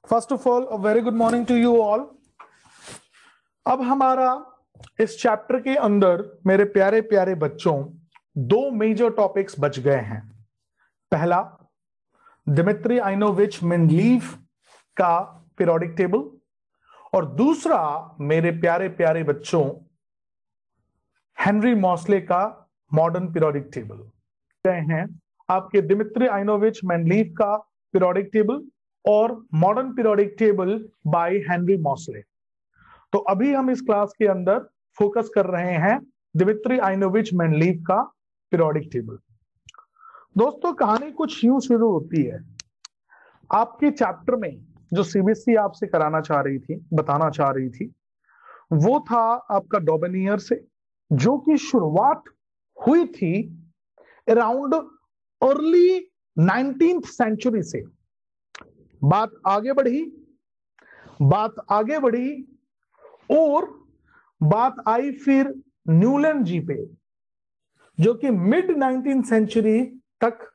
First of all a very good morning to you all. अब हमारा इस chapter के अंदर मेरे प्यारे प्यारे बच्चों दो मेजर टॉपिक्स बच गए हैं। पहला दिमित्री आइनोविच मेंडलीव का पीरियोडिक टेबल और दूसरा मेरे प्यारे प्यारे बच्चों हेनरी मॉसले का मॉडर्न पीरियोडिक टेबल गए हैं। आपके दिमित्री आइनोविच मेंडलीव का पीरियोडिक टेबल और modern periodic table by Henry Mauchly. तो अभी हम इस क्लास के अंदर फोकस कर रहे हैं दिमित्री आइनोविच मेंडलीव का पीरियोडिक टेबल। दोस्तों कहानी कुछ यूं शुरू होती है। आपके चैप्टर में जो सीबीएसई आपसे कराना चाह रही थी, बताना चाह रही थी, वो था आपका डॉबनियर से, जो कि शुरुआत हुई थी अराउंड अर्ली 19th सेंचुरी से। बात आगे बढ़ी और बात आई फिर न्यूलैंड जी पे, जो कि मिड 19th सेंचुरी तक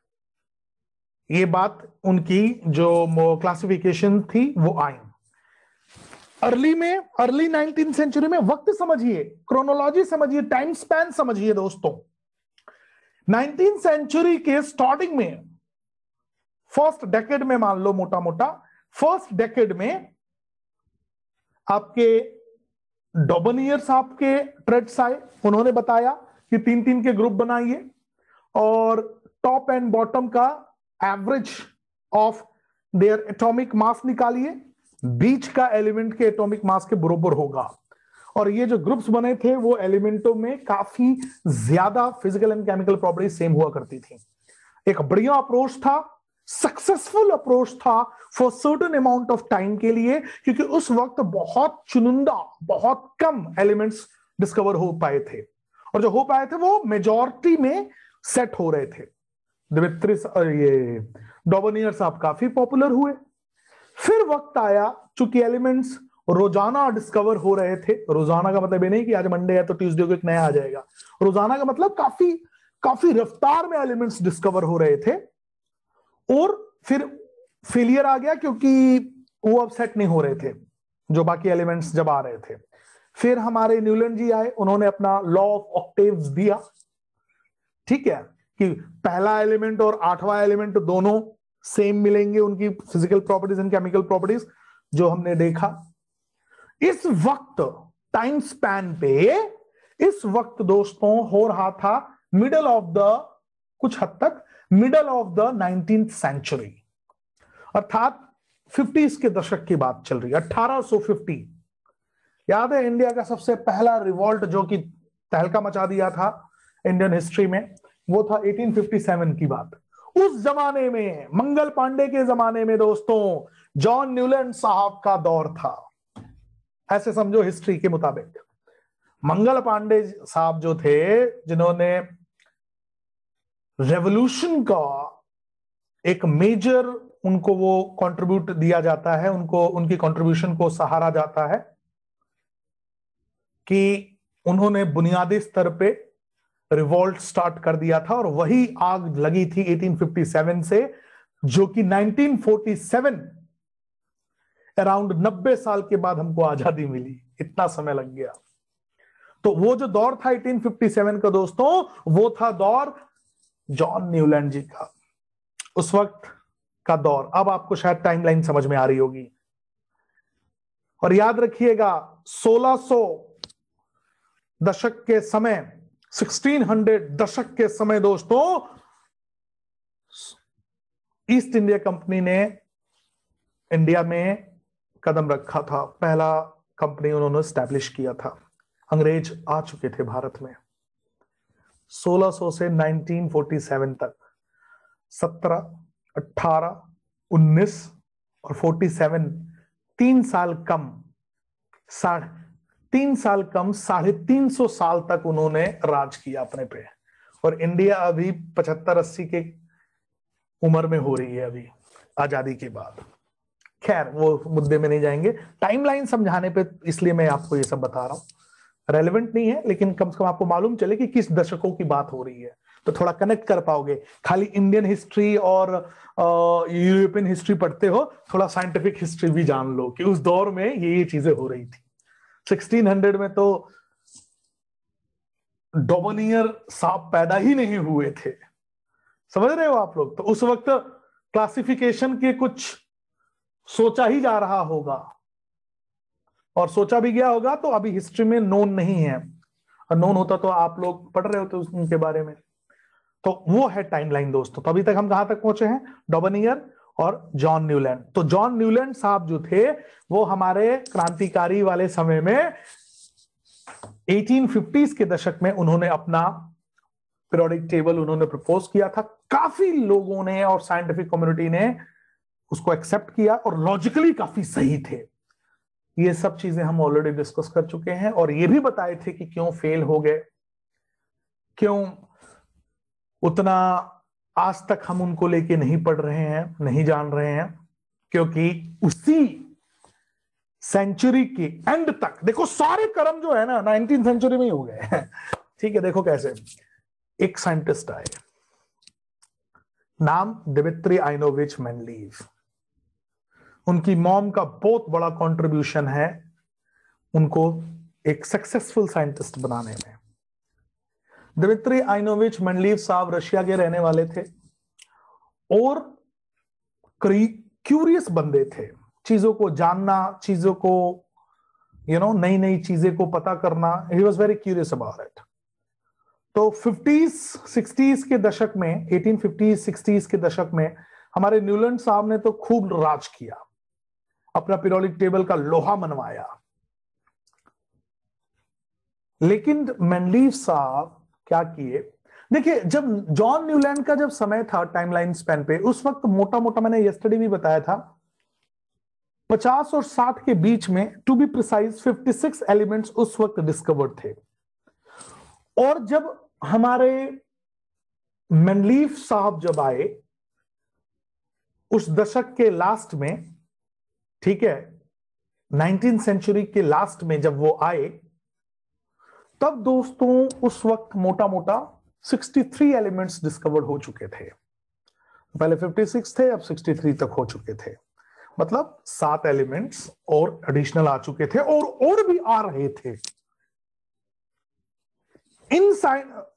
ये बात उनकी जो क्लासिफिकेशन थी वो आई। अर्ली 19th सेंचुरी में वक्त समझिए, क्रोनोलॉजी समझिए, टाइम स्पैन समझिए दोस्तों। 19th सेंचुरी के स्टार्टिंग में फर्स्ट डेकेड में, मान लो मोटा मोटा फर्स्ट डेकेड में आपके डॉबनियर साहब के ट्रेड्स आए। उन्होंने बताया कि 3-3 के ग्रुप बनाइए और टॉप एंड बॉटम का average of their atomic mass निकालिए, बीच का एलिमेंट के एटॉमिक मास के बराबर होगा। और ये जो ग्रुप्स बने थे वो एलिमेंटों में काफी ज्यादा physical and chemical properties same हुआ करती थी। एक बढ़िया अप्रोच था, सक्सेसफुल अप्रोच था for certain amount of time के लिए, क्योंकि उस वक्त बहुत चुनिंदा, बहुत कम एलिमेंट्स डिस्कवर हो पाए थे और जो हो पाए थे वो मेजॉरिटी में सेट हो रहे थे। दिमित्री ये डॉबनियर साहब काफी पॉपुलर हुए। फिर वक्त आया, चूंकि एलिमेंट्स रोजाना डिस्कवर हो रहे थे। रोजाना का मतलब ये नहीं कि आज मंडे है तो ट्यूसडे को एक नया आ जाएगा। रोजाना का मतलब काफी रफ्तार में एलिमेंट्स डिस्कवर हो रहे थे और फिर फेलियर आ गया, क्योंकि वो अब सेट नहीं हो रहे थे जो बाकी एलिमेंट्स जब आ रहे थे। फिर हमारे न्यूलैंड जी आए, उन्होंने अपना लॉ ऑफ ऑक्टेव्स दिया। ठीक है, कि पहला एलिमेंट और 8वां एलिमेंट दोनों सेम मिलेंगे, उनकी physical properties and chemical properties जो हमने देखा। इस वक्त टाइम स्पैन पे इस वक्त दोस्तों हो रहा था मिडल ऑफ द, कुछ हद तक middle of the 19th century, अर्थात 50s के दशक की बात चल रही है। 1850 याद है, इंडिया का सबसे पहला रिवॉल्ट जो कि तहलका मचा दिया था इंडियन हिस्ट्री में, वो था 1857 की बात। उस जमाने में, मंगल पांडे के जमाने में दोस्तों, जॉन न्यूलैंड साहब का दौर था। ऐसे समझो हिस्ट्री के मुताबिक मंगल पांडे साहब जो थे, जिन्होंने रेवोल्यूशन का एक मेजर, उनको वो कंट्रीब्यूट दिया जाता है, उनको उनकी कंट्रीब्यूशन को सहारा जाता है कि उन्होंने बुनियादी स्तर पे रिवॉल्ट स्टार्ट कर दिया था। और वही आग लगी थी 1857 से, जो कि 1947 अराउंड 90 साल के बाद हमको आजादी मिली। इतना समय लग गया। तो वो जो दौर था 1857 का दोस्तों, वो था दौर जॉन न्यूलैंड जी का, उस वक्त का दौर। अब आपको शायद टाइमलाइन समझ में आ रही होगी। और याद रखिएगा 1600 दशक के समय, 1600 दशक के समय दोस्तों, ईस्ट इंडिया कंपनी ने इंडिया में कदम रखा था। पहला कंपनी उन्होंने स्टैब्लिश किया था। अंग्रेज आ चुके थे भारत में 1600 से 1947 तक। 17, 18, 19 और 47, 3 साल कम, 350 साल तक उन्होंने राज किया अपने पे। और इंडिया अभी 75-80 के उम्र में हो रही है अभी आजादी के बाद। खैर वो मुद्दे में नहीं जाएंगे, टाइमलाइन समझाने पे इसलिए मैं आपको ये सब बता रहा हूं। रेलेवेंट नहीं है, लेकिन कम से कम आपको मालूम चले कि किस दशकों की बात हो रही है, तो थोड़ा कनेक्ट कर पाओगे। खाली इंडियन हिस्ट्री और यूरोपियन हिस्ट्री पढ़ते हो, थोड़ा साइंटिफिक हिस्ट्री भी जान लो कि उस दौर में ये चीजें हो रही थी। 1600 में तो डोबनियर साहब पैदा ही नहीं हुए थे, समझ रहे हो आप लोग। तो उस वक्त क्लासिफिकेशन के कुछ सोचा ही जा रहा होगा, और सोचा भी गया होगा तो अभी हिस्ट्री में नोन नहीं है, और नोन होता तो आप लोग पढ़ रहे होते उनके बारे में। तो वो है टाइमलाइन दोस्तों। तो अभी तक हम कहां तक पहुंचे हैं, डोबनियर और जॉन न्यूलैंड। तो जॉन न्यूलैंड साहब जो थे वो हमारे क्रांतिकारी वाले समय में 1850s के दशक में उन्होंने अपना पीरियोडिक टेबल उन्होंने प्रपोज किया था। काफी लोगों ने और साइंटिफिक कम्युनिटी ने उसको एक्सेप्ट किया, और लॉजिकली काफी सही थे। ये सब चीजें हम ऑलरेडी डिस्कस कर चुके हैं, और ये भी बताए थे कि क्यों फेल हो गए, क्यों उतना आज तक हम उनको लेके नहीं पढ़ रहे हैं, नहीं जान रहे हैं, क्योंकि उसी सेंचुरी के एंड तक देखो सारे कर्म जो है ना 19th सेंचुरी में ही हो गए हैं। ठीक है, देखो कैसे। एक साइंटिस्ट आए, नाम दिमित्री आइनोविच मेंडलीव। उनकी मॉम का बहुत बड़ा कंट्रीब्यूशन है उनको एक सक्सेसफुल साइंटिस्ट बनाने में। दिमित्री आइनोविच मेंडलीव साहब रशिया के रहने वाले थे, और क्यूरियस बंदे थे, चीजों को जानना, चीजों को नई नई चीजें को पता करना। He was very curious about it. तो 50s 60s के दशक में, 1850s 60s के दशक में हमारे न्यूलैंड साहब ने तो खूब राज किया, अपना पीरियोडिक टेबल का लोहा मनवाया। लेकिन मेंडलीव साहब क्या किए, देखिए जब जॉन न्यूलैंड का जब समय था टाइमलाइन स्पैन पे, उस वक्त मोटा मोटा मैंने यस्टरडे भी बताया था 50 और 60 के बीच में, टू बी प्रिसाइज 56 एलिमेंट्स उस वक्त डिस्कवर्ड थे। और जब हमारे मेंडलीव साहब जब आए उस दशक के लास्ट में, ठीक है 19th सेंचुरी के लास्ट में जब वो आए, तब दोस्तों उस वक्त मोटा मोटा 63 एलिमेंट्स डिस्कवर्ड हो चुके थे। पहले 56 थे, अब 63 तक हो चुके थे। मतलब 7 एलिमेंट्स और एडिशनल आ चुके थे, और भी आ रहे थे। इन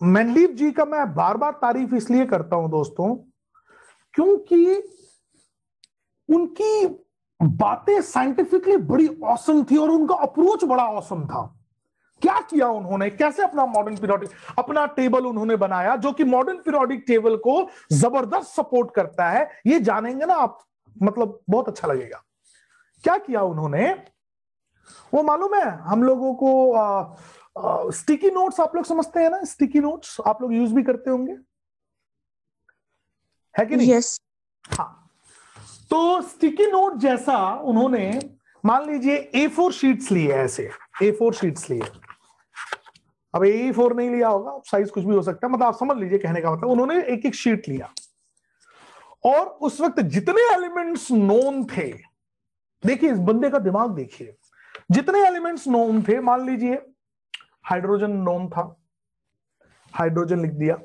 मेंडलीव जी का मैं बार बार तारीफ इसलिए करता हूं दोस्तों, क्योंकि उनकी बातें साइंटिफिकली बड़ी ऑसम थी, और उनका अप्रोच बड़ा ऑसम था। क्या किया उन्होंने, कैसे अपना मॉडर्न पीरियोडिक अपना टेबल उन्होंने बनाया, जो कि मॉडर्न पीरियोडिक टेबल को जबरदस्त सपोर्ट करता है। ये जानेंगे ना आप, मतलब बहुत अच्छा लगेगा। क्या किया उन्होंने, वो मालूम है हम लोगों को। स्टिकी नोट्स आप लोग समझते हैं ना, स्टिकी नोट्स आप लोग यूज भी करते होंगे, है कि नहीं? यस। हाँ, तो स्टिकी नोट जैसा उन्होंने, मान लीजिए A4 शीट्स लिए, ऐसे A4 शीट्स लिए। अब A4 नहीं लिया होगा, साइज कुछ भी हो सकता है, मतलब आप समझ लीजिए कहने का मतलब। उन्होंने एक एक शीट लिया, और उस वक्त जितने एलिमेंट्स नोन थे, देखिए इस बंदे का दिमाग देखिए, जितने एलिमेंट्स नोन थे, मान लीजिए हाइड्रोजन नोन था, हाइड्रोजन लिख दिया।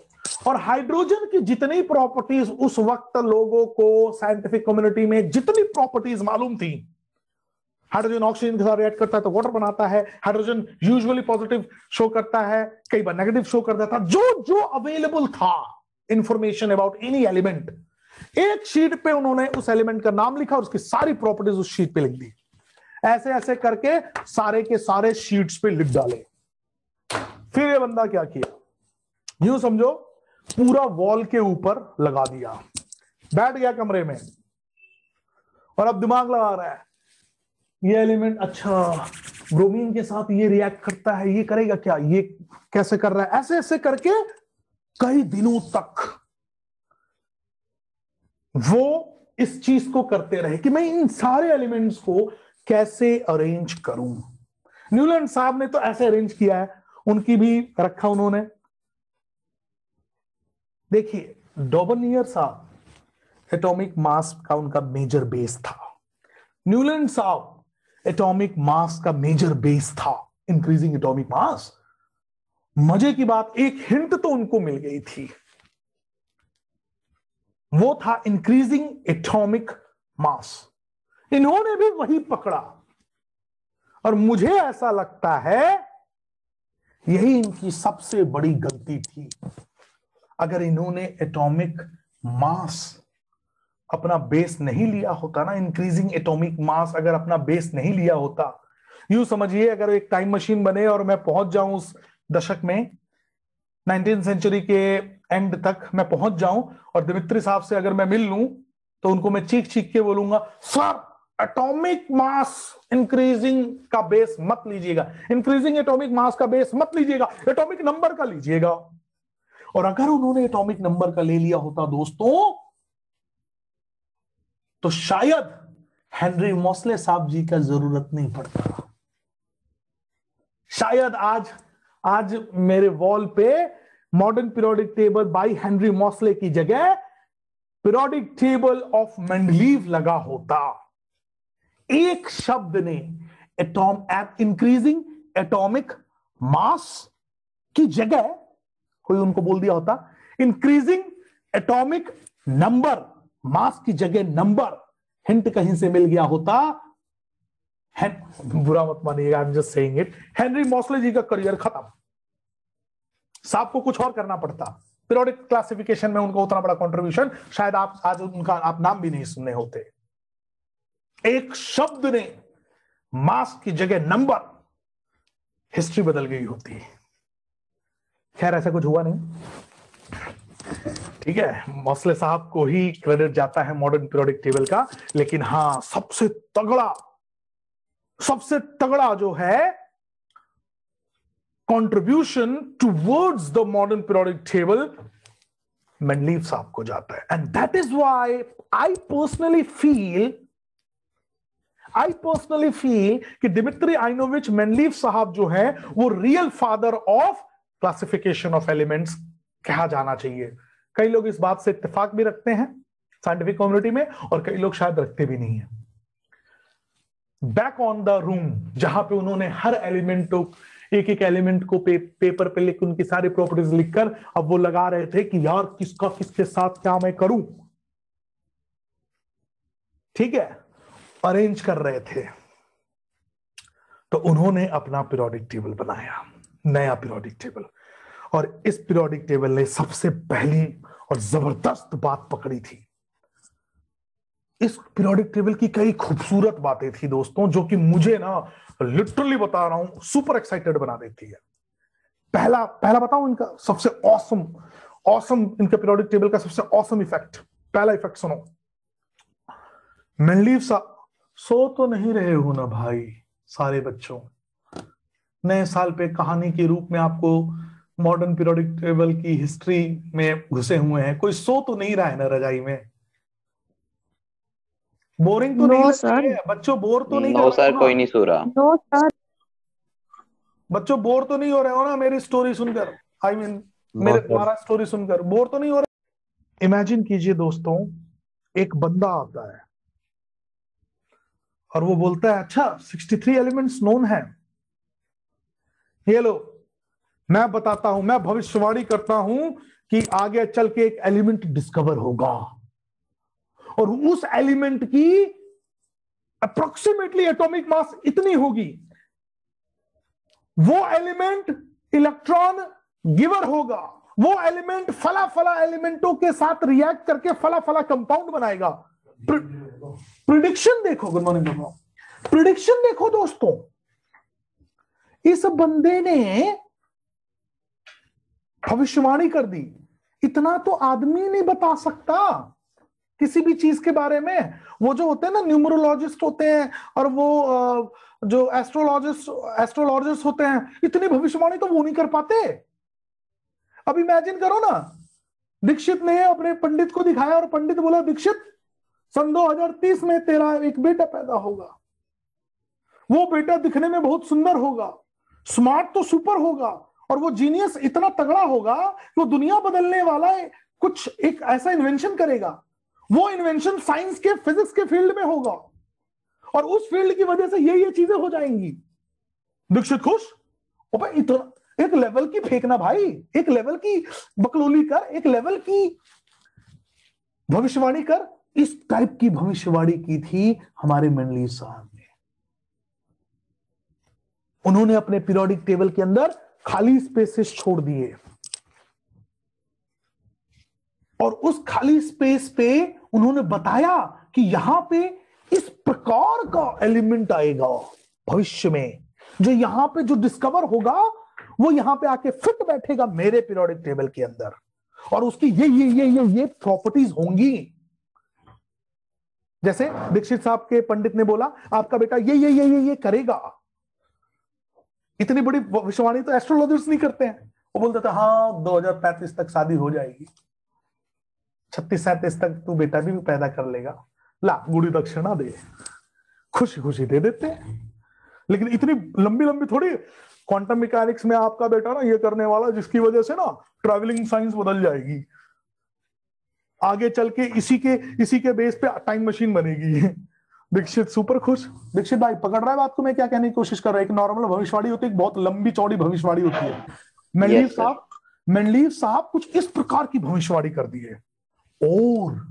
और हाइड्रोजन की जितनी प्रॉपर्टीज उस वक्त लोगों को साइंटिफिक कम्युनिटी में जितनी प्रॉपर्टीज मालूम थी, हाइड्रोजन ऑक्सीजन के साथ रिएक्ट करता है तो वाटर बनाता है, हाइड्रोजन यूजुअली पॉजिटिव शो करता है, कई बार नेगेटिव शो करता था। जो जो अवेलेबल था इंफॉर्मेशन अबाउट एनी एलिमेंट, एक शीट पे उन्होंने उस एलिमेंट का नाम लिखा और उसकी सारी प्रॉपर्टीज उस शीट पे लिख दी। ऐसे ऐसे करके सारे के सारे शीट्स पे लिख डाले। फिर ये बंदा क्या किया, यूं समझो पूरा वॉल के ऊपर लगा दिया, बैठ गया कमरे में, और अब दिमाग लगा रहा है ये एलिमेंट, अच्छा ब्रोमीन के साथ ये रिएक्ट करता है, ये करेगा क्या, ये कैसे कर रहा है, ऐसे ऐसे करके कई दिनों तक वो इस चीज को करते रहे कि मैं इन सारे एलिमेंट्स को कैसे अरेंज करूं। न्यूलैंड साहब ने तो ऐसे अरेंज किया है, उनकी भी रखा उन्होंने। देखिए डॉबनियर साहब एटॉमिक मास का उनका मेजर बेस था, न्यूलैंड साहब एटॉमिक मास का मेजर बेस था, इंक्रीजिंग एटॉमिक मास। मजे की बात, एक हिंट तो उनको मिल गई थी, वो था इंक्रीजिंग एटॉमिक मास। इन्होंने भी वही पकड़ा और मुझे ऐसा लगता है यही इनकी सबसे बड़ी गलती थी। अगर इन्होंने एटॉमिक मास अपना बेस नहीं लिया होता ना, इंक्रीजिंग एटॉमिक मास अगर अपना बेस नहीं लिया होता, यूं समझिए अगर एक टाइम मशीन बने और मैं पहुंच जाऊं उस दशक में, 19th सेंचुरी के एंड तक मैं पहुंच जाऊं और दिमित्री साहब से अगर मैं मिल लूं तो उनको मैं चीख चीख के बोलूंगा, सर एटॉमिक मास इंक्रीजिंग का बेस मत लीजिएगा, इंक्रीजिंग एटॉमिक मास का बेस मत लीजिएगा, एटॉमिक नंबर का लीजिएगा। और अगर उन्होंने एटॉमिक नंबर का ले लिया होता दोस्तों, तो शायद हेनरी मोसले साहब जी का जरूरत नहीं पड़ता। शायद आज मेरे वॉल पे modern periodic table by Henry Moseley की जगह पीरियोडिक टेबल ऑफ मेंडलीव लगा होता। एक शब्द ने इंक्रीजिंग एटॉमिक मास की जगह कोई उनको बोल दिया होता इंक्रीजिंग एटॉमिक नंबर, मास की जगह नंबर, हिंट कहीं से मिल गया होता। बुरा मत मानिएगा, I am just saying it, Henry Moseley ji का करियर खत्म। साहब को कुछ और करना पड़ता। पीरियोडिक क्लासिफिकेशन में उनका उतना बड़ा कंट्रीब्यूशन शायद आप आज उनका आप नाम भी नहीं सुने होते। एक शब्द ने मास की जगह नंबर, हिस्ट्री बदल गई होती। खैर ऐसा कुछ हुआ नहीं, ठीक है, मोसले साहब को ही क्रेडिट जाता है मॉडर्न पीरियोडिक टेबल का। लेकिन हां, सबसे तगड़ा जो है contribution towards the modern periodic table Mendeleev साहब को जाता है। And that is why I personally feel कि दिमित्री आइनोविच मेंडलीव साहब जो है वो real father of classification of elements कहा जाना चाहिए। कई लोग इस बात से इत्तेफाक भी रखते हैं साइंटिफिक कम्युनिटी में, और कई लोग शायद रखते भी नहीं है। बैक ऑन द रूम, जहां पे उन्होंने हर एलिमेंट को, एक एक एलिमेंट को पेपर पे लिख, उनकी सारी प्रॉपर्टीज लिखकर अब वो लगा रहे थे कि यार किसका किसके साथ क्या मैं करूं, ठीक है, अरेंज कर रहे थे। तो उन्होंने अपना पीरियोडिक टेबल बनाया, नया पीरियोडिक टेबल। और इस पीरियोडिक टेबल ने सबसे पहली और जबरदस्त बात पकड़ी थी। इस पीरियोडिक टेबल की कई खूबसूरत बातें थी दोस्तों, जो कि मुझे ना लिटरली बता रहा हूं सुपर एक्साइटेड बना देती है। पहला बताऊं इनका सबसे ऑसम इनके पीरियोडिक टेबल का सबसे ऑसम इफेक्ट। पहला इफेक्ट सुनो, मेंडलीव साहब, सो तो नहीं रहे हो ना भाई सारे बच्चों, नए साल पे कहानी के रूप में आपको मॉडर्न पीरियोडिक टेबल की हिस्ट्री में घुसे हुए हैं, कोई सो तो नहीं रहा है ना रजाई में? बोरिंग तो नहीं लग रही है बच्चों? बोर तो नहीं कर नो रहे सर, हो कोई ना? नहीं सो रहा। No sir. बच्चों बोर तो नहीं हो रहे हो ना मेरी स्टोरी सुनकर? आई मीन नो मेरे सर। द्वारा स्टोरी सुनकर बोर तो नहीं हो रहे? इमेजिन कीजिए दोस्तों, एक बंदा आता है और वो बोलता है अच्छा 63 एलिमेंट्स नोन है, ये लो मैं बताता हूं, मैं भविष्यवाणी करता हूं कि आगे चल के एक एलिमेंट डिस्कवर होगा और उस एलिमेंट की अप्रोक्सीमेटली एटॉमिक मास इतनी होगी, वो एलिमेंट इलेक्ट्रॉन गिवर होगा, वो एलिमेंट फला फला एलिमेंटों के साथ रिएक्ट करके फला फला कंपाउंड बनाएगा। प्रिडिक्शन देखो, गुड मॉर्निंग, प्रिडिक्शन देखो दोस्तों, इस बंदे ने भविष्यवाणी कर दी। इतना तो आदमी नहीं बता सकता किसी भी चीज के बारे में। वो जो होते हैं ना न्यूमरोलॉजिस्ट होते हैं और वो जो एस्ट्रोलॉजिस्ट होते हैं, इतनी भविष्यवाणी तो वो नहीं कर पाते। अब इमेजिन करो ना, दीक्षित ने अपने पंडित को दिखाया और पंडित बोला दीक्षित सन 2030 में तेरा एक बेटा पैदा होगा, वो बेटा दिखने में बहुत सुंदर होगा, स्मार्ट तो सुपर होगा, और वो जीनियस इतना तगड़ा होगा कि वो दुनिया बदलने वाला कुछ एक ऐसा इन्वेंशन करेगा। वो इन्वेंशन साइंस के, फिजिक्स के फील्ड में होगा और उस फील्ड की वजह से ये चीजें हो जाएंगी। दीक्षित खुश? और भाई इतना एक लेवल की फेंकना भाई, एक लेवल की बकलोली कर, एक लेवल की भविष्यवाणी कर। इस टाइप की भविष्यवाणी की थी हमारे मेंडलीव साहब ने। उन्होंने अपने पीरियोडिक टेबल के अंदर खाली स्पेसेस छोड़ दिए और उस खाली स्पेस पे उन्होंने बताया कि यहां पे इस प्रकार का एलिमेंट आएगा भविष्य में, जो यहां पे जो डिस्कवर होगा वो यहां पे आके फिट बैठेगा मेरे पीरियोडिक टेबल के अंदर, और उसकी ये प्रॉपर्टीज होंगी। जैसे दीक्षित साहब के पंडित ने बोला आपका बेटा ये करेगा। इतनी बड़ी भविष्यवाणी तो एस्ट्रोलॉजर्स नहीं करते हैं। वो बोलते थे हाँ 2035 तक शादी हो जाएगी, 36-37 तक तू बेटा भी पैदा कर लेगा, ला गुड़ी दक्षिणा दे, खुशी खुशी दे देते हैं। लेकिन इतनी लंबी लंबी थोड़ी, क्वांटम मैकेनिक्स में आपका बेटा ना ये करने वाला जिसकी वजह से ना ट्रैवलिंग साइंस बदल जाएगी, आगे चल के इसी के बेस पे टाइम मशीन बनेगी। दीक्षित सुपर खुश। दीक्षित भाई पकड़ रहा है बात को, मैं क्या कहने की कोशिश कर रहा हूं? एक नॉर्मल भविष्यवाणी होती है, एक बहुत लंबी चौड़ी भविष्यवाणी होती है। मेंडलीव साहब कुछ इस प्रकार की भविष्यवाणी कर दी है और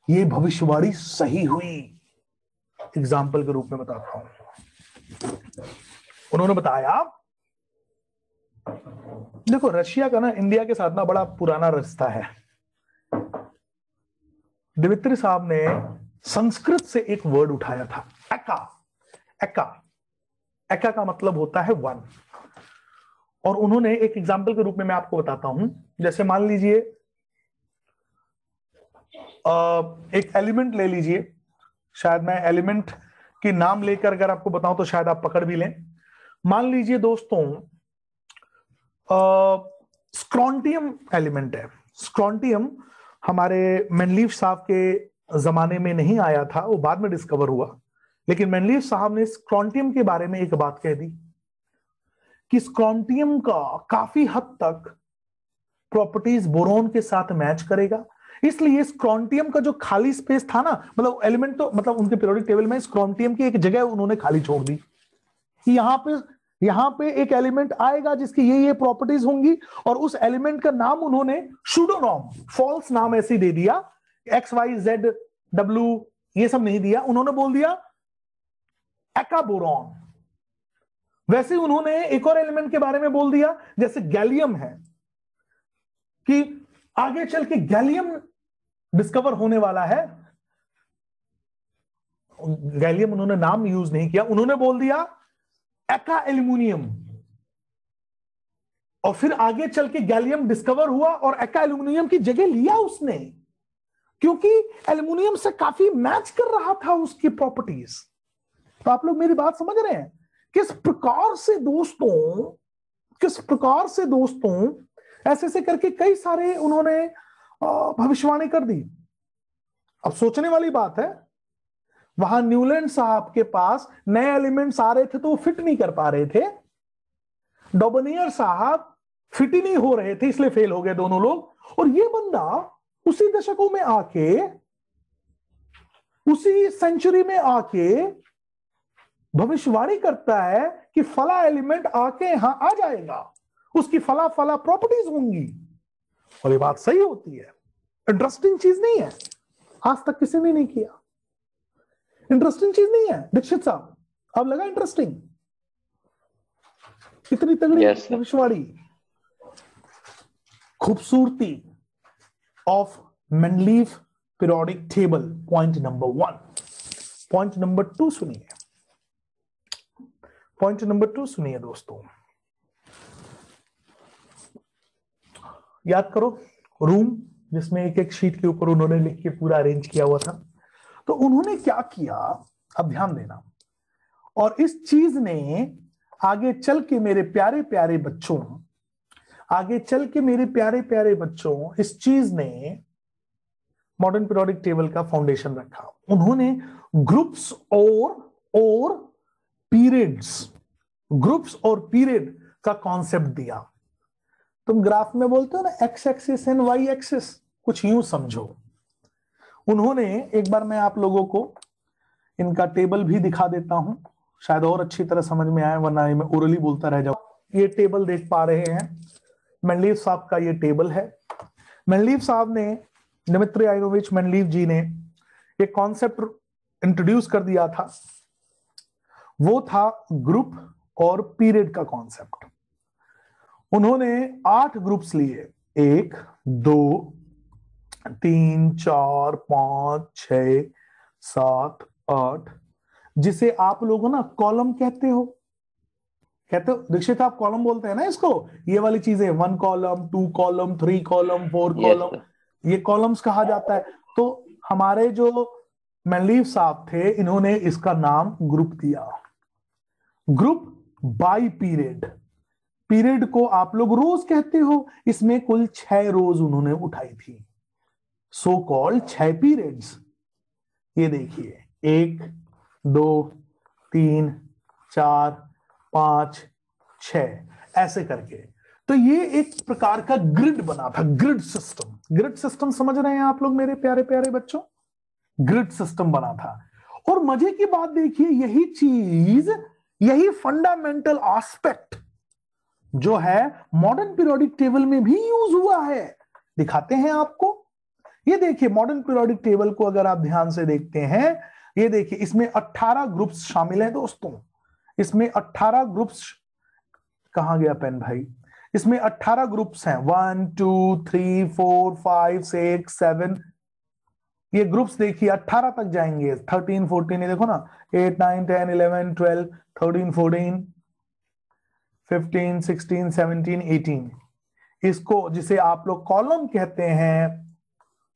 ये भविष्यवाणी सही हुई। एग्जाम्पल के रूप में बताता हूं। उन्होंने बताया, देखो रशिया का ना इंडिया के साथ ना बड़ा पुराना रिश्ता है। दिमित्री साहब ने संस्कृत से एक वर्ड उठाया था, एका। एका एका का मतलब होता है वन। और उन्होंने एक एग्जाम्पल के रूप में मैं आपको बताता हूं। जैसे मान लीजिए एक एलिमेंट ले लीजिए, शायद मैं एलिमेंट के नाम लेकर अगर आपको बताऊं तो शायद आप पकड़ भी लें। मान लीजिए दोस्तों स्क्रॉन्टियम एलिमेंट है। स्क्रॉन्टियम हमारे मेंडलीव साहब के जमाने में नहीं आया था, वो बाद में डिस्कवर हुआ। लेकिन मेंडलीव साहब ने स्क्रॉन्टियम के बारे में एक बात कह दी कि स्क्रॉन्टियम का काफी हद तक प्रॉपर्टीज बोरॉन के साथ मैच करेगा। इसलिए स्क्रॉन्टियम का जो खाली स्पेस था ना, मतलब एलिमेंट तो मतलब उनके पीरियोडिक टेबल में स्क्रॉन्टियम की एक जगह उन्होंने खाली छोड़ दी कि यहां पे एक एलिमेंट आएगा जिसकी ये प्रॉपर्टीज होंगी, और उस एलिमेंट का नाम उन्होंने सूडोनॉम, फॉल्स नाम ऐसे दे दिया, XYZW ये सब नहीं दिया, उन्होंने बोल दिया एका बोरॉन। वैसे उन्होंने एक और एलिमेंट के बारे में बोल दिया, जैसे गैलियम है, कि आगे चल के गैलियम डिस्कवर होने वाला है। गैलियम उन्होंने नाम यूज नहीं किया, उन्होंने बोल दिया एका एल्यूमिनियम। और फिर आगे चल के गैलियम डिस्कवर हुआ और एका एल्यूमिनियम की जगह लिया उसने, क्योंकि एल्यूमिनियम से काफी मैच कर रहा था उसकी प्रॉपर्टीज। तो आप लोग मेरी बात समझ रहे हैं किस प्रकार से दोस्तों ऐसे ऐसे करके कई सारे उन्होंने भविष्यवाणी कर दी। अब सोचने वाली बात है, वहां न्यूलैंड साहब के पास नए एलिमेंट्स आ रहे थे तो वो फिट नहीं कर पा रहे थे। डॉबनियर साहब फिट ही नहीं हो रहे थे, इसलिए फेल हो गए दोनों लोग। और ये बंदा उसी दशकों में आके, उसी सेंचुरी में आके भविष्यवाणी करता है कि फला एलिमेंट आके यहां आ जाएगा, उसकी फला फला प्रॉपर्टीज होंगी, और ये बात सही होती है। इंटरेस्टिंग चीज नहीं है? आज तक किसी ने नहीं किया। इंटरेस्टिंग चीज नहीं है दीक्षित साहब? अब लगा इंटरेस्टिंग? इतनी तगड़ी भविष्यवाणी। खूबसूरती of Mendeleev periodic table, point number 1। Point number 2 सुनिए। पॉइंट नंबर 2 सुनिए दोस्तों। याद करो रूम जिसमें एक एक शीट के ऊपर उन्होंने लिख के पूरा अरेंज किया हुआ था। तो उन्होंने क्या किया, अब ध्यान देना। और इस चीज ने आगे चल के मेरे प्यारे प्यारे बच्चों, इस चीज ने मॉडर्न पीरियोडिक टेबल का फाउंडेशन रखा। उन्होंने ग्रुप्स और पीरियड का कॉन्सेप्ट दिया। तुम ग्राफ में बोलते हो ना x axis and y axis, कुछ यूं समझो। उन्होंने, एक बार मैं आप लोगों को इनका टेबल भी दिखा देता हूं, शायद और अच्छी तरह समझ में आए, वरना मैं ओरली बोलता रह जाऊं। ये टेबल देख पा रहे हैं, मेंडलीव साहब का ये टेबल है। मेंडलीव साहब ने, दिमित्री आइनोविच मेंडलीव जी ने एक कॉन्सेप्ट इंट्रोड्यूस कर दिया था, वो था ग्रुप और पीरियड का कॉन्सेप्ट। उन्होंने 8 ग्रुप्स लिए, 1 2 3 4 5 6 7 8, जिसे आप लोग ना कॉलम कहते हो दीक्षित, आप कॉलम बोलते हैं ना इसको, ये वाली चीजें 1 कॉलम 2 कॉलम 3 कॉलम 4 कॉलम, ये कॉलम्स कहा जाता है। तो हमारे जो मेंडलीव साहब थे, इन्होंने इसका नाम ग्रुप दिया, ग्रुप बाय पीरियड। पीरियड को आप लोग रोज कहते हो, इसमें कुल 6 रोज उन्होंने उठाई थी, सो कॉल्ड 6 पीरियड्स। ये देखिए 1 2 3 4 5 6 ऐसे करके। तो ये एक प्रकार का ग्रिड बना था, ग्रिड सिस्टम। ग्रिड सिस्टम समझ रहे हैं आप लोग मेरे प्यारे प्यारे बच्चों? ग्रिड सिस्टम बना था। और मजे की बात देखिए, यही चीज, यही फंडामेंटल एस्पेक्ट जो है मॉडर्न पीरियोडिक टेबल में भी यूज हुआ है। दिखाते हैं आपको। ये देखिए मॉडर्न पीरियोडिक टेबल को अगर आप ध्यान से देखते हैं, ये देखिए इसमें 18 ग्रुप्स शामिल हैं दोस्तों। इसमें 18 ग्रुप्स, कहां गया पेन भाई? इसमें 18 ग्रुप्स हैं, 1 2 3 4 5 6 7, ये ग्रुप्स देखिए 18 तक जाएंगे, 13 14, ये देखो ना, 8 9 10 11 12 13 14 15 16 17 18, इसको जिसे आप लोग कॉलम कहते हैं,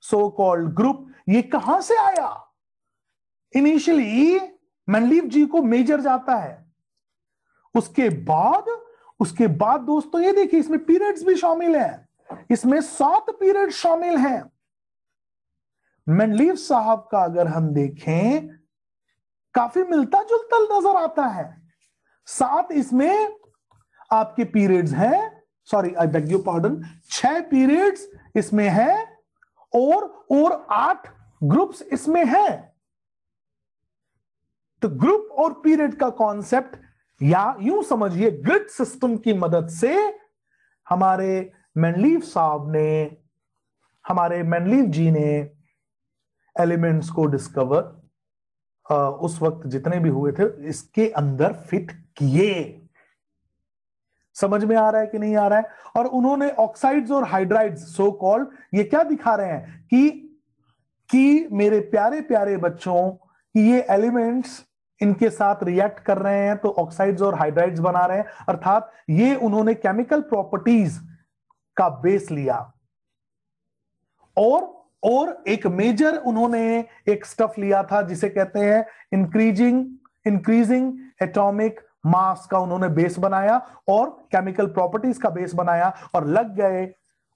सो कॉल्ड ग्रुप। ये कहां से आया? इनिशियली मेंडलीव जी को मेजर जाता है, उसके बाद दोस्तों ये देखिए इसमें पीरियड्स भी शामिल हैं, इसमें 7 पीरियड शामिल हैं। मेंडलीव साहब का अगर हम देखें, काफी मिलता जुलता नजर आता है। 7 इसमें आपके पीरियड्स हैं, sorry I beg your pardon, 6 periods इसमें है और 8 ग्रुप्स इसमें है। तो ग्रुप और पीरियड का कॉन्सेप्ट, या यूं समझिए ग्रिड सिस्टम की मदद से हमारे मेंडलीव साहब ने, हमारे मेंडलीव जी ने एलिमेंट्स को डिस्कवर उस वक्त जितने भी हुए थे इसके अंदर फिट किए। समझ में आ रहा है कि नहीं आ रहा है? और उन्होंने ऑक्साइड्स और हाइड्राइड्स, सो कॉल्ड, ये क्या दिखा रहे हैं कि मेरे प्यारे प्यारे बच्चों, कि ये एलिमेंट्स इनके साथ रिएक्ट कर रहे हैं तो ऑक्साइड्स और हाइड्राइड्स बना रहे हैं, अर्थात ये उन्होंने केमिकल प्रॉपर्टीज का बेस लिया। और एक मेजर उन्होंने एक स्टफ लिया था जिसे कहते हैं इंक्रीजिंग एटॉमिक मास का उन्होंने बेस बनाया और केमिकल प्रॉपर्टीज का बेस बनाया, और लग गए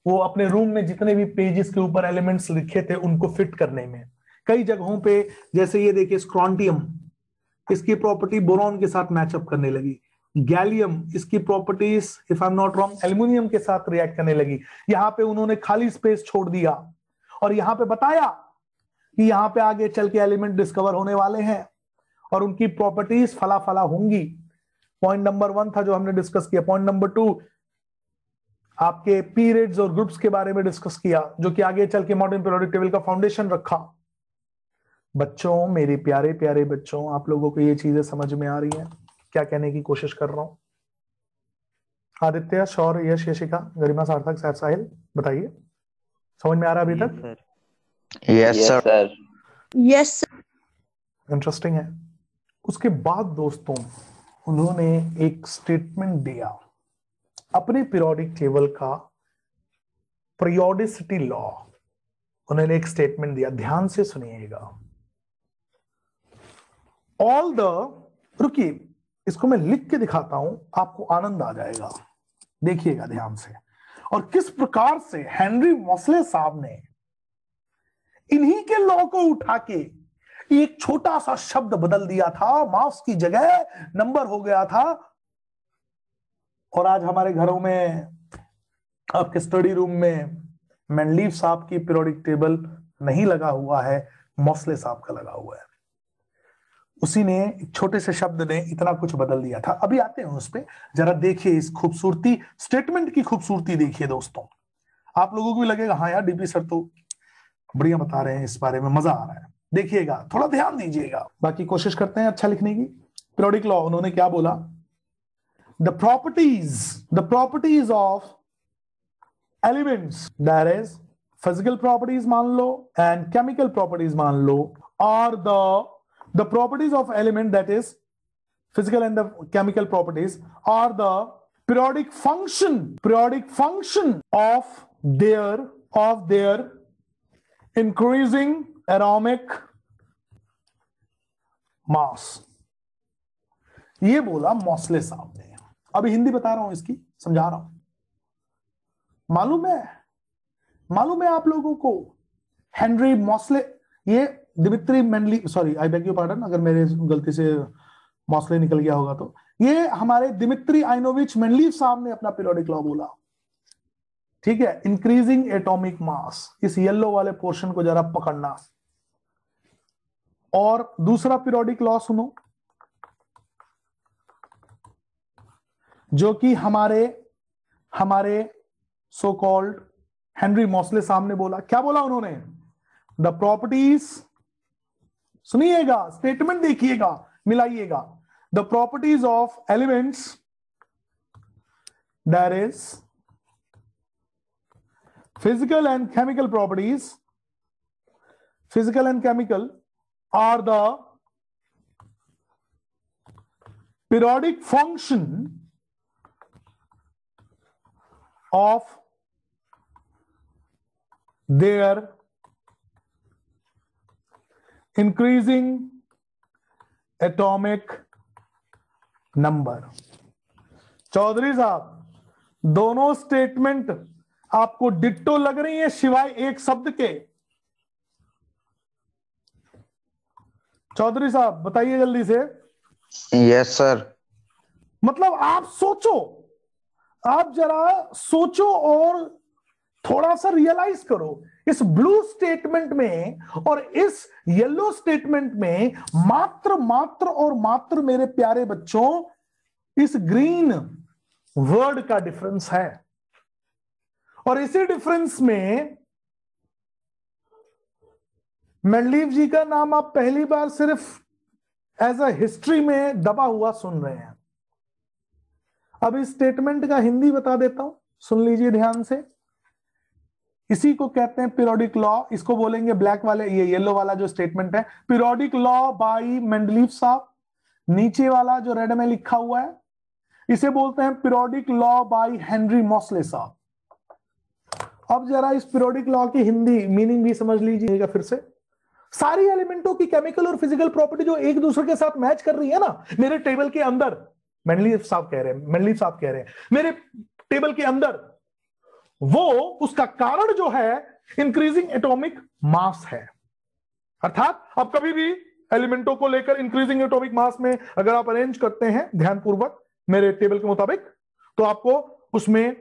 वो अपने रूम में जितने भी पेजेस के ऊपर एलिमेंट्स लिखे थे उनको फिट करने में। कई जगहों पे, जैसे ये देखिए स्क्रॉन्टियम, इसकी प्रॉपर्टी बोरॉन के साथ मैचअप करने लगी। गैलियम, इसकी properties if I am not wrong aluminium के साथ रिएक्ट करने लगी। यहां पे उन्होंने खाली स्पेस छोड़ दिया और यहां पे बताया कि यहां पे आगे चल के एलिमेंट डिस्कवर होने वाले हैं और उनकी प्रॉपर्टीज फला फला होंगी। पॉइंट नंबर 1 था जो हमने डिस्कस किया। पॉइंट नंबर 2 आपके पीरियड्स और ग्रुप्स के बारे में डिस्कस किया, जो कि आगे चल के मॉडर्न पीरियोडिक टेबल का फाउंडेशन रखा। बच्चों, मेरे प्यारे प्यारे बच्चों, आप लोगों को ये चीजें समझ में आ रही हैं? क्या कहने की कोशिश कर रहा हूं? आदित्य, शौर, यश, यशिका, गरिमा, सार्थक, सैफ, साहिल, बताइए, समझ में आ रहा है अभी तक? Yes sir. यस। इंटरेस्टिंग है। उसके बाद दोस्तों उन्होंने एक स्टेटमेंट दिया अपने पीरियोडिक टेबल का, पीरियोडिसिटी लॉ। उन्होंने एक स्टेटमेंट दिया, ध्यान से सुनिएगा। ऑल द, रुकिए इसको मैं लिख के दिखाता हूं, आपको आनंद आ जाएगा, देखिएगा ध्यान से। और किस प्रकार से हेनरी मॉसले साहब ने इन्हीं के लॉ को उठा के एक छोटा सा शब्द बदल दिया था, मास की जगह नंबर हो गया था। और आज हमारे घरों में, आपके स्टडी रूम में मेंडलीव साहब की पीरियोडिक टेबल नहीं लगा हुआ है, मॉसले साहब का लगा हुआ है। उसी ने एक छोटे से शब्द ने इतना कुछ बदल दिया था। अभी आते हैं उस पे, जरा देखिए इस खूबसूरती, स्टेटमेंट की खूबसूरती देखिए दोस्तों। आप लोगों को भी लगेगा हाँ यार डीपी सर तो बढ़िया बता रहे हैं, इस बारे में मजा आ रहा है। देखिएगा, थोड़ा ध्यान दीजिएगा, बाकी कोशिश करते हैं अच्छा लिखने की। पीरियोडिक लॉ उन्होंने क्या बोला, the properties of elements, that is physical properties मान लो एंड केमिकल प्रॉपर्टीज मान लो, और the properties of element, that is physical and the chemical properties, are the periodic function of their increasing atomic mass। ये बोला Mauchly साहब ने। अभी हिंदी बता रहा हूं, इसकी समझा रहा हूं। मालूम है आप लोगों को हेनरी मॉसले, ये Dmitry Mendeleev, sorry I beg your pardon अगर मेरे गलती से मॉसले निकल गया होगा, तो ये हमारे दिमित्री आइनोविच मेंडलीव साहब ने अपना पीरियोडिक लॉ बोला। ठीक है, इंक्रीजिंग एटॉमिक मास, इस येलो वाले पोर्शन को जरा पकड़ना। और दूसरा पीरियोडिक लॉ सुनो, जो कि हमारे सो कॉल्ड हेनरी मॉसले साहब ने बोला। क्या बोला उन्होंने, द प्रॉपर्टीज, सुनिएगा स्टेटमेंट देखिएगा, मिलाइएगा, the properties of elements, that is physical and chemical properties, physical and chemical are the periodic function of their increasing atomic number। Chaudhary साहब, दोनों स्टेटमेंट आपको डिट्टो लग रही है सिवाय एक शब्द के। चौधरी साहब बताइए जल्दी से। Yes sir. मतलब आप सोचो, आप जरा सोचो और थोड़ा सा रियलाइज करो, इस ब्लू स्टेटमेंट में और इस येलो स्टेटमेंट में मात्र मेरे प्यारे बच्चों इस ग्रीन वर्ड का डिफरेंस है। और इसी डिफरेंस में मेंडलीव जी का नाम आप पहली बार सिर्फ एज अ हिस्ट्री में दबा हुआ सुन रहे हैं। अब इस स्टेटमेंट का हिंदी बता देता हूं, सुन लीजिए ध्यान से। इसी को कहते हैं पीरियोडिक लॉ, इसको बोलेंगे ब्लैक वाले, ये येलो वाला जो स्टेटमेंट है, पीरियोडिक लॉ बाय मेंडलीव साहब। नीचे वाला जो रेड में लिखा हुआ है इसे बोलते हैं periodic law by Henry Mauchly साहब। अब जरा इस पीरियोडिक लॉ की हिंदी मीनिंग भी समझ लीजिएगा फिर से। सारी एलिमेंटों की केमिकल और फिजिकल प्रॉपर्टी जो एक दूसरे के साथ मैच कर रही है ना मेरे टेबल के अंदर, मेंडलीव साहब कह रहे हैं मेरे टेबल के अंदर, वो उसका कारण जो है इंक्रीजिंग एटॉमिक मास है। अर्थात आप कभी भी एलिमेंटों को लेकर इंक्रीजिंग एटॉमिक मास में अगर आप अरेंज करते हैं ध्यानपूर्वक मेरे टेबल के मुताबिक, तो आपको उसमें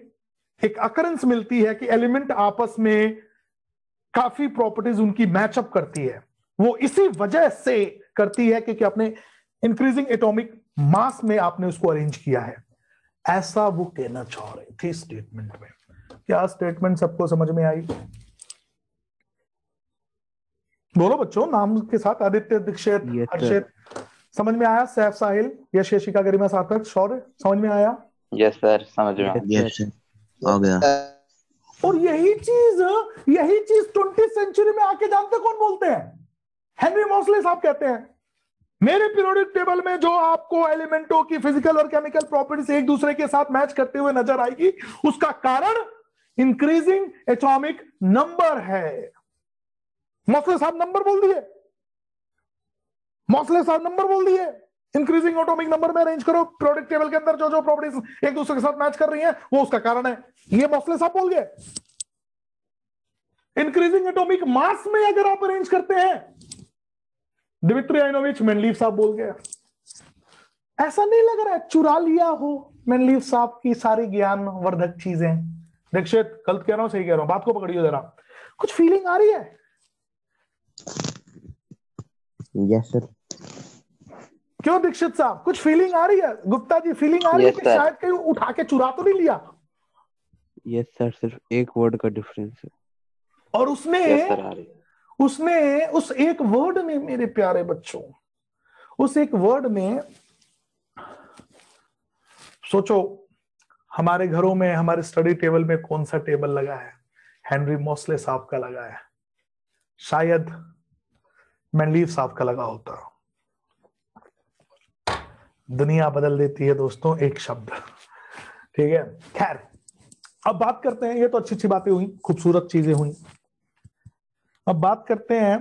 एक अकरेंस मिलती है कि एलिमेंट आपस में काफी प्रॉपर्टीज उनकी मैचअप करती है। वो इसी वजह से करती है क्योंकि आपने इंक्रीजिंग एटॉमिक मास में आपने उसको अरेंज किया है। ऐसा वो कहना चाह रहे थे स्टेटमेंट में। क्या स्टेटमेंट सबको समझ में आई? बोलो बच्चों नाम के साथ। आदित्य, दीक्षित, हर्षित, समझ में आया? सैफ, साहिल, यश, यशिका, गरिमा, सार्थक, शौर्य, समझ में आया? यस सर, समझ में आ गया। और यही चीज 20th सेंचुरी में आके जानते कौन बोलते हैं? हेनरी मॉसले साहब कहते हैं मेरे पीरियोडिक टेबल में जो आपको एलिमेंटों की फिजिकल और केमिकल प्रॉपर्टीज एक दूसरे के साथ मैच करते हुए नजर आएगी, उसका कारण इंक्रीजिंग एटॉमिक नंबर है। मॉसले साहब नंबर बोल दिए। इंक्रीजिंग एटॉमिक नंबर में अरेंज करो पीरियोडिक टेबल के अंदर जो जो प्रॉपर्टीज एक दूसरे के साथ मैच कर रही हैं वो उसका कारण है। ये मॉसले साहब बोल गए। इंक्रीजिंग एटॉमिक मास में अगर आप अरेंज करते हैं, दिमित्री आइनोविच मेंडलीव साहब बोल गए। ऐसा नहीं लग रहा है चुरा लिया हो मेंडलीव साहब की सारी ज्ञानवर्धक चीजें? दीक्षित, गलत कह रहा हूं सही कह रहा हूं? बात को पकड़िए जरा। कुछ फीलिंग आ रही है? Yes sir. क्यों दीक्षित साहब, कुछ फीलिंग आ रही है? गुप्ता जी, फीलिंग आ रही है Yes, कि sir. शायद कहीं उठा के चुरा तो नहीं लिया? यस सर, सिर्फ एक वर्ड का डिफरेंस है। और उसने Yes, sir. आ रही है। उसने उस एक वर्ड ने, मेरे प्यारे बच्चों, उस एक वर्ड में, सोचो हमारे घरों में, हमारे स्टडी टेबल में कौन सा टेबल लगा है? हेनरी मोस्ले साहब का लगा है, शायद मैनलीव साहब का लगा होता। दुनिया बदल देती है दोस्तों एक शब्द, ठीक है। खैर, अब बात करते हैं, ये तो अच्छी अच्छी बातें हुई, खूबसूरत चीजें हुई। अब बात करते हैं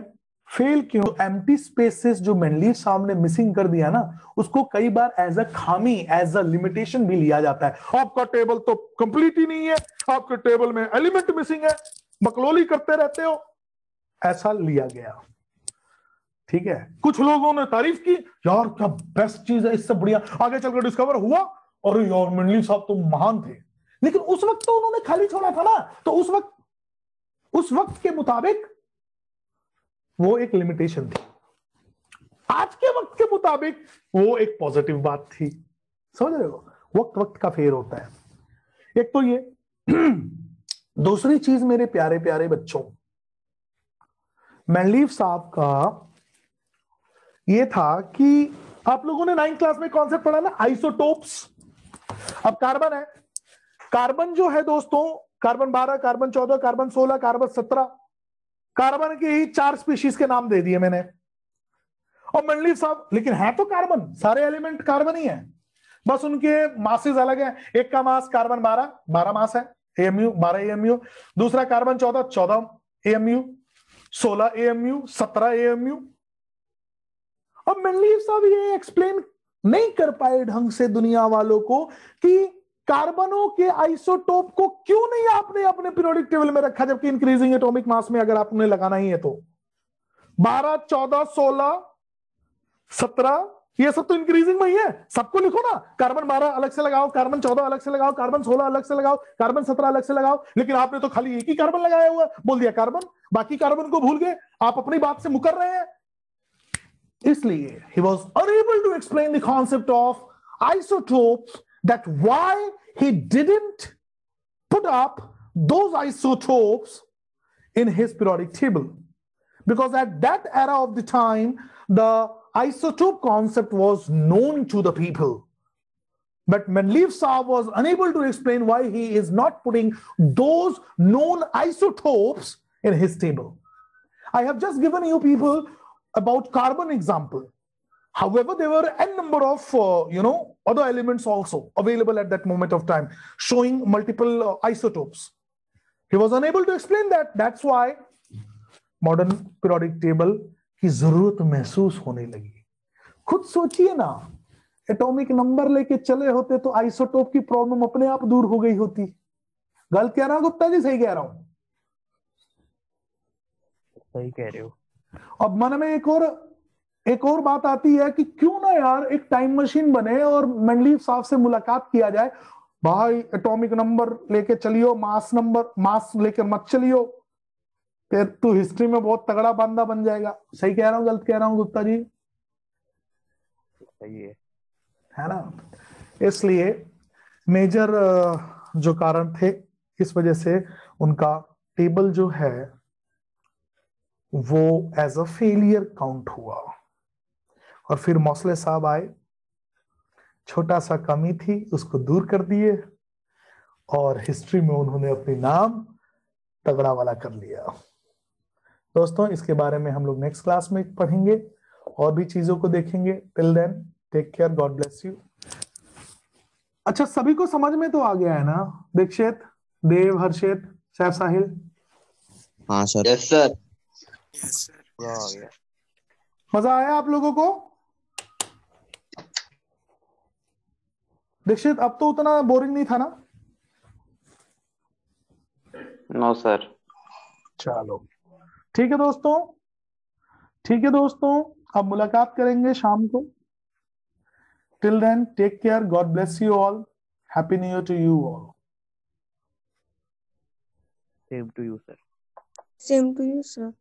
फेल क्यों। एम्प्टी स्पेसेस जो मैनलीव साहब ने मिसिंग कर दिया ना, उसको कई बार एज अ खामी, एज अ लिमिटेशन भी लिया जाता है। आपका टेबल तो कंप्लीट ही नहीं है, आपके टेबल में एलिमेंट मिसिंग है, बकलोली करते रहते हो, ऐसा लिया गया, ठीक है। कुछ लोगों ने तारीफ की, यार क्या बेस्ट चीज है, इससे बढ़िया आगे चलकर डिस्कवर हुआ, और यार मैनलीव साहब तो महान थे। लेकिन उस वक्त तो उन्होंने खाली छोड़ा था ना, तो उस वक्त के मुताबिक वो एक लिमिटेशन थी, आज के वक्त के मुताबिक वो एक पॉजिटिव बात थी। समझ रहे हो, वक्त वक्त का फेर होता है। एक तो ये दूसरी चीज मेरे प्यारे प्यारे बच्चों, मैनलीव साहब का ये था कि आप लोगों ने 9th क्लास में कॉन्सेप्ट पढ़ा ना, आइसोटोप्स। अब कार्बन है, कार्बन जो है दोस्तों, carbon 12, carbon 14, carbon 16, carbon 17, carbon के ही 4 स्पीशीज के नाम दे दिए मैंने। और मैनलीव साहब, लेकिन है तो कार्बन, सारे एलिमेंट कार्बन ही है, बस उनके मासेस अलग है। एक का मास कार्बन 12 मास है, AMU 12 AMU। दूसरा कार्बन 14 AMU, 16 AMU, 17 AMU। अब मैनलीव साहब ये एक्सप्लेन नहीं कर पाए ढंग से दुनिया वालों को कि कार्बनों के आइसोटोप को क्यों नहीं आपने अपने पीरियोडिक टेबल में रखा, जबकि इंक्रीजिंग एटॉमिक मास में अगर आपने लगाना ही है तो 12, 14, 16, 17, ये सब तो इंक्रीजिंग में ही है, सबको लिखो ना। कार्बन 12 अलग से लगाओ, कार्बन 14 अलग से लगाओ, कार्बन 16 अलग से लगाओ, कार्बन 17 अलग से लगाओ। लेकिन आपने तो खाली एक ही कार्बन लगाया हुआ, बोल दिया कार्बन, बाकी कार्बन को भूल गए, आप अपनी बात से मुकर रहे हैं। इसलिए he was unable to explain the concept of isotopes, that why he didn't put up those isotopes in his periodic table, because at that era of the time the isotope concept was known to the people, but Mendeleev Saab was unable to explain why he is not putting those known isotopes in his table. I have just given you people about carbon example. However, there were n number of other elements also available at that moment of time, showing multiple isotopes. He was unable to explain that. That's why modern periodic table की जरूरत महसूस होने लगी। खुद सोचिए ना, atomic number लेके चले होते तो आइसोटोप की प्रॉब्लम अपने आप दूर हो गई होती। गलत कह रहा हूं गुप्ता जी, सही कह रहा हूं? सही कह रहे हो। अब मन में एक और बात आती है कि क्यों ना यार एक टाइम मशीन बने और मैनलीव साहब से मुलाकात किया जाए। भाई एटॉमिक नंबर लेके चलियो, मास लेके मत चलियो, फिर तू हिस्ट्री में बहुत तगड़ा बंदा बन जाएगा। सही कह रहा हूं, गलत कह रहा हूं गुप्ता जी? सही है ना। इसलिए मेजर जो कारण थे, इस वजह से उनका टेबल जो है वो एज अ फेलियर काउंट हुआ। और फिर मोस्ले साहब आए, छोटा सा कमी थी उसको दूर कर दिए, और हिस्ट्री में उन्होंने अपनी नाम तगड़ा वाला कर लिया। दोस्तों, इसके बारे में हम लोग नेक्स्ट क्लास में पढ़ेंगे और भी चीजों को देखेंगे। Till then take care, God bless you. अच्छा, सभी को समझ में तो आ गया है ना? दीक्षित, देव, हर्षित, सैफ, साहिल? हाँ सर। Yes sir. पूरा हो गया। मजा आया आप लोगों को? दीक्षित, अब तो उतना बोरिंग नहीं था ना? No sir. चलो ठीक है दोस्तों, ठीक है दोस्तों, अब मुलाकात करेंगे शाम को। Till then take care, God bless you all, happy new year to you all. Same to you sir. Same to you, sir.